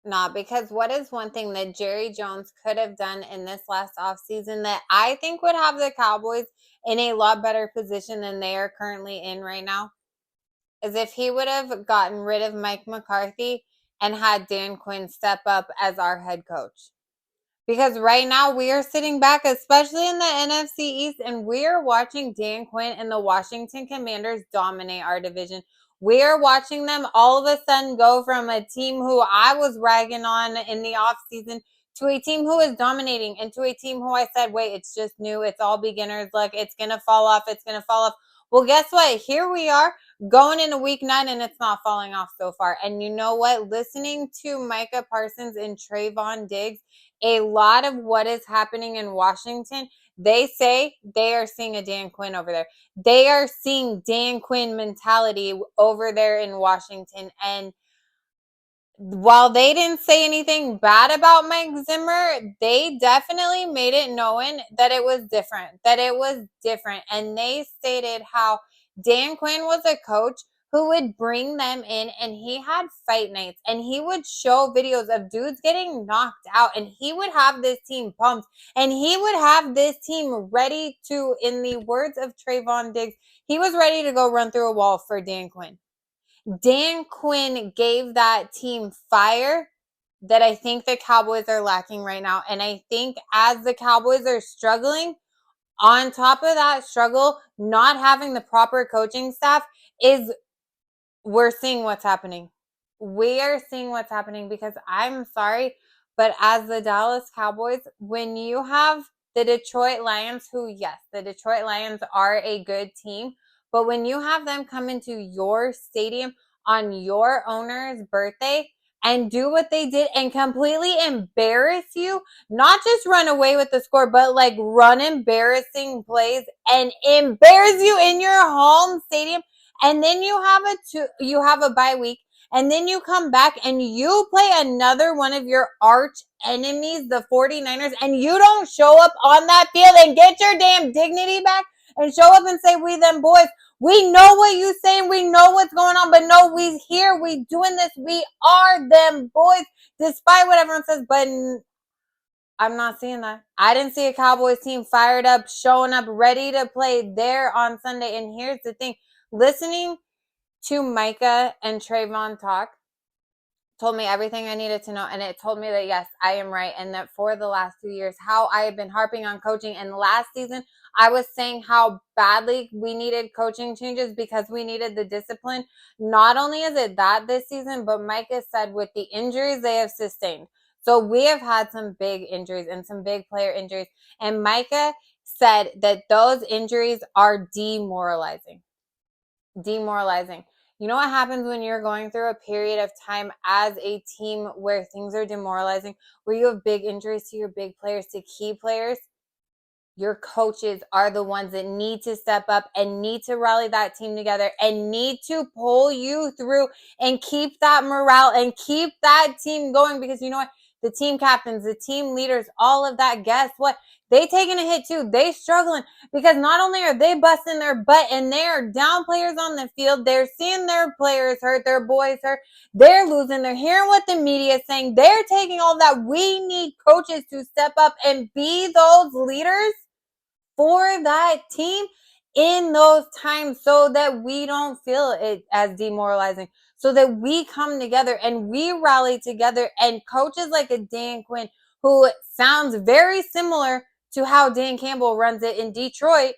Not because what is one thing that Jerry Jones could have done in this last offseason that I think would have the Cowboys in a lot better position than they are currently in right now? Is if he would have gotten rid of Mike McCarthy and had Dan Quinn step up as our head coach. Because right now we are sitting back, especially in the NFC East, and we are watching Dan Quinn and the Washington Commanders dominate our division. We are watching them all of a sudden go from a team who I was ragging on in the offseason to a team who is dominating and to a team who I said, wait, it's just new. It's all beginners. Look, it's going to fall off. It's going to fall off. Well, guess what? Here we are going into week 9 and it's not falling off so far. And you know what? Listening to Micah Parsons and Trayvon Diggs, a lot of what is happening in Washington, they say they are seeing a Dan Quinn over there. They are seeing Dan Quinn mentality over there in Washington. And while they didn't say anything bad about Mike Zimmer, they definitely made it known that it was different, And they stated how Dan Quinn was a coach who would bring them in and he had fight nights and he would show videos of dudes getting knocked out and he would have this team pumped and he would have this team ready to, in the words of Trayvon Diggs, he was ready to go run through a wall for Dan Quinn. Dan Quinn gave that team fire that I think the Cowboys are lacking right now. And I think as the Cowboys are struggling, on top of that struggle, not having the proper coaching staff is we're seeing what's happening. We are seeing what's happening because I'm sorry, but as the Dallas Cowboys, when you have the Detroit Lions, who, yes, the Detroit Lions are a good team, but when you have them come into your stadium on your owner's birthday and do what they did and completely embarrass you, not just run away with the score, but like run embarrassing plays and embarrass you in your home stadium, and then you have a bye week, and then you come back and you play another one of your arch enemies, the 49ers, and you don't show up on that field and get your damn dignity back and show up and say, we them boys. We know what you saying. We know what's going on, but no, we here. We doing this. We are them boys, despite what everyone says. But I'm not seeing that. I didn't see a Cowboys team fired up, showing up, ready to play there on Sunday. And here's the thing. Listening to Micah and Trayvon talk told me everything I needed to know. And it told me that, yes, I am right. And that for the last 2 years, how I have been harping on coaching. And last season, I was saying how badly we needed coaching changes because we needed the discipline. Not only is it that this season, but Micah said with the injuries they have sustained. So we have had some big injuries and some big player injuries. And Micah said that those injuries are demoralizing. You know what happens when you're going through a period of time as a team where things are demoralizing, where you have big injuries to your big players, to key players? Your coaches are the ones that need to step up and need to rally that team together and need to pull you through and keep that morale and keep that team going, because you know what? The team captains, the team leaders, all of that, guess what? They taking a hit too. They struggling because not only are they busting their butt and they are down players on the field, they're seeing their players hurt, their boys hurt, they're losing, they're hearing what the media is saying, they're taking all that. We need coaches to step up and be those leaders for that team in those times so that we don't feel it as demoralizing, so that we come together and we rally together. And coaches like a Dan Quinn, who sounds very similar to how Dan Campbell runs it in Detroit,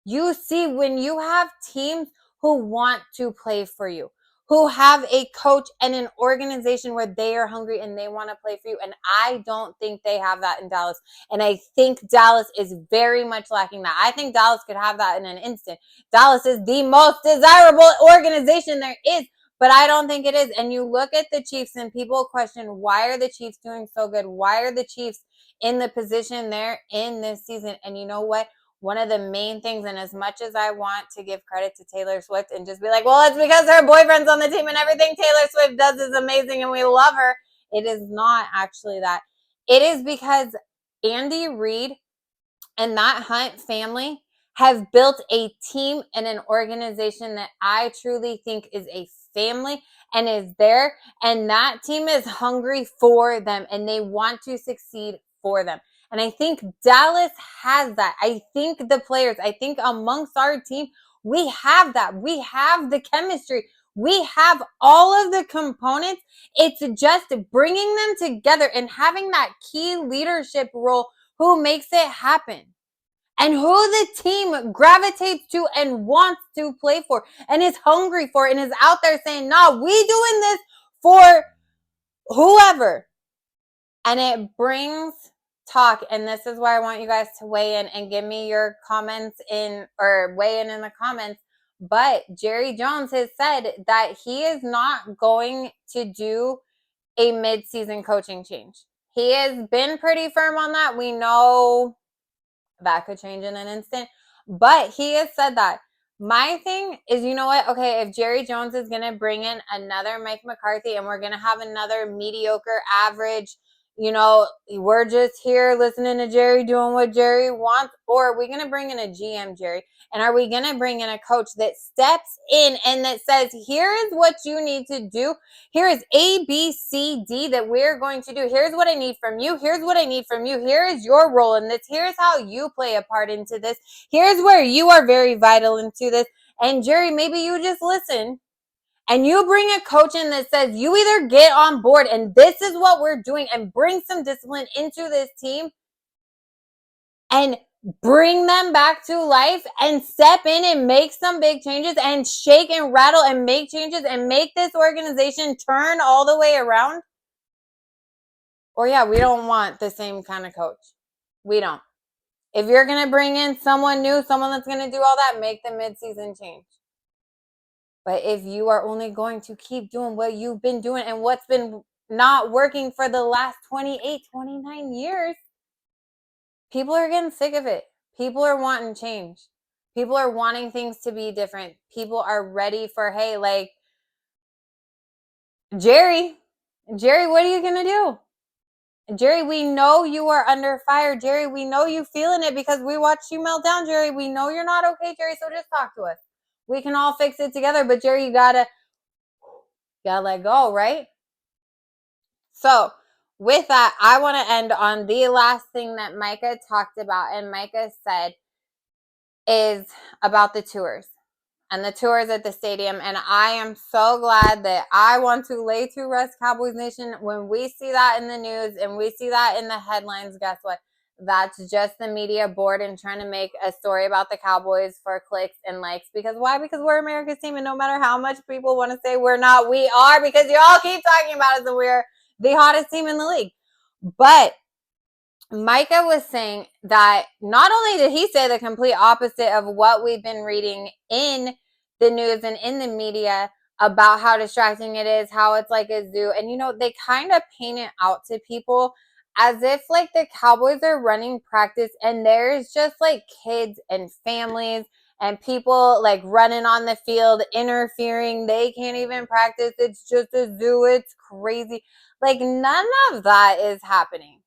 you see when you have teams who want to play for you, who have a coach and an organization where they are hungry and they want to play for you. And I don't think they have that in Dallas. And I think Dallas is very much lacking that. I think Dallas could have that in an instant. Dallas is the most desirable organization there is, but I don't think it is. And you look at the Chiefs and people question, why are the Chiefs doing so good? Why are the Chiefs in the position they're in this season? And you know what? One of the main things, and as much as I want to give credit to Taylor Swift and just be like, well, it's because her boyfriend's on the team and everything Taylor Swift does is amazing and we love her, it is not actually that. It is because Andy Reid and that Hunt family have built a team and an organization that I truly think is a family and is there. And that team is hungry for them and they want to succeed for them. And I think Dallas has that. I think the players, I think amongst our team, we have that. We have the chemistry. We have all of the components. It's just bringing them together and having that key leadership role who makes it happen and who the team gravitates to and wants to play for and is hungry for and is out there saying, no, we doing this for whoever. And it brings talk. And this is why I want you guys to weigh in and give me your comments weigh in the comments. But Jerry Jones has said that he is not going to do a mid-season coaching change. He has been pretty firm on that. We know that could change in an instant, but he has said that. My thing is, you know what? Okay, if Jerry Jones is going to bring in another Mike McCarthy and we're going to have another mediocre, average, we're just here listening to Jerry doing what Jerry wants, or are we going to bring in a GM, Jerry? And are we going to bring in a coach that steps in and that says, here is what you need to do. Here is A, B, C, D that we're going to do. Here's what I need from you. Here's what I need from you. Here is your role in this. Here's how you play a part into this. Here's where you are very vital into this. And Jerry, maybe you just listen and you bring a coach in that says you either get on board and this is what we're doing and bring some discipline into this team and bring them back to life and step in and make some big changes and shake and rattle and make changes and make this organization turn all the way around. Or yeah, we don't want the same kind of coach. We don't. If you're going to bring in someone new, someone that's going to do all that, make the midseason change. But if you are only going to keep doing what you've been doing and what's been not working for the last 28, 29 years, people are getting sick of it. People are wanting change. People are wanting things to be different. People are ready for, hey, like, Jerry, what are you going to do? Jerry, we know you are under fire. Jerry, we know you feeling it because we watched you melt down. Jerry, we know you're not okay, Jerry, so just talk to us. We can all fix it together, but Jerry, you gotta let go, right? So with that, I want to end on the last thing that Micah talked about, and Micah said is about the tours and the tours at the stadium. And I am so glad that I want to lay to rest Cowboys Nation. When we see that in the news and we see that in the headlines, guess what? That's just the media board and trying to make a story about the Cowboys for clicks and likes. Because why? Because we're America's team, and no matter how much people want to say we're not, we are, because you all keep talking about us and we're the hottest team in the league. But Micah was saying that not only did he say the complete opposite of what we've been reading in the news and in the media about how distracting it is, how it's like a zoo. And, they kind of paint it out to people as if like the Cowboys are running practice and there's just like kids and families and people like running on the field, interfering. They can't even practice. It's just a zoo. It's crazy. Like none of that is happening.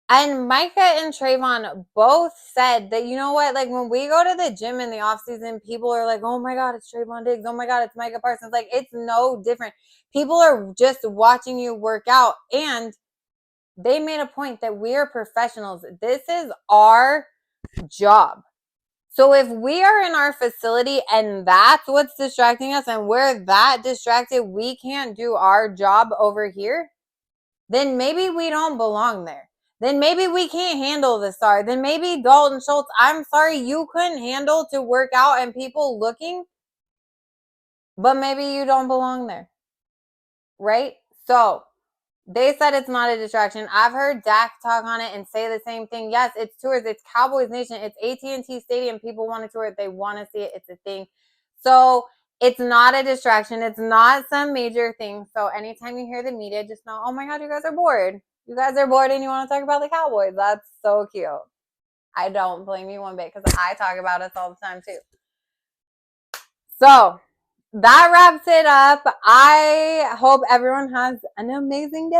And Micah and Trayvon both said that, you know what, like when we go to the gym in the offseason, people are like, oh my God, it's Trayvon Diggs. Oh my God, it's Micah Parsons. Like, it's no different. People are just watching you work out. And they made a point that we are professionals. This is our job. So if we are in our facility and that's what's distracting us and we're that distracted, we can't do our job over here, then maybe we don't belong there. Then maybe we can't handle the star. Then maybe Dalton Schultz, I'm sorry, you couldn't handle to work out and people looking, but maybe you don't belong there, right? So they said it's not a distraction. I've heard Dak talk on it and say the same thing. Yes, it's tours. It's Cowboys Nation. It's AT&T Stadium. People want to tour it. They want to see it. It's a thing. So it's not a distraction. It's not some major thing. So anytime you hear the media, just know, oh my God, you guys are bored. You guys are bored and you want to talk about the Cowboys. That's so cute. I don't blame you one bit because I talk about us all the time too. So that wraps it up. I hope everyone has an amazing day.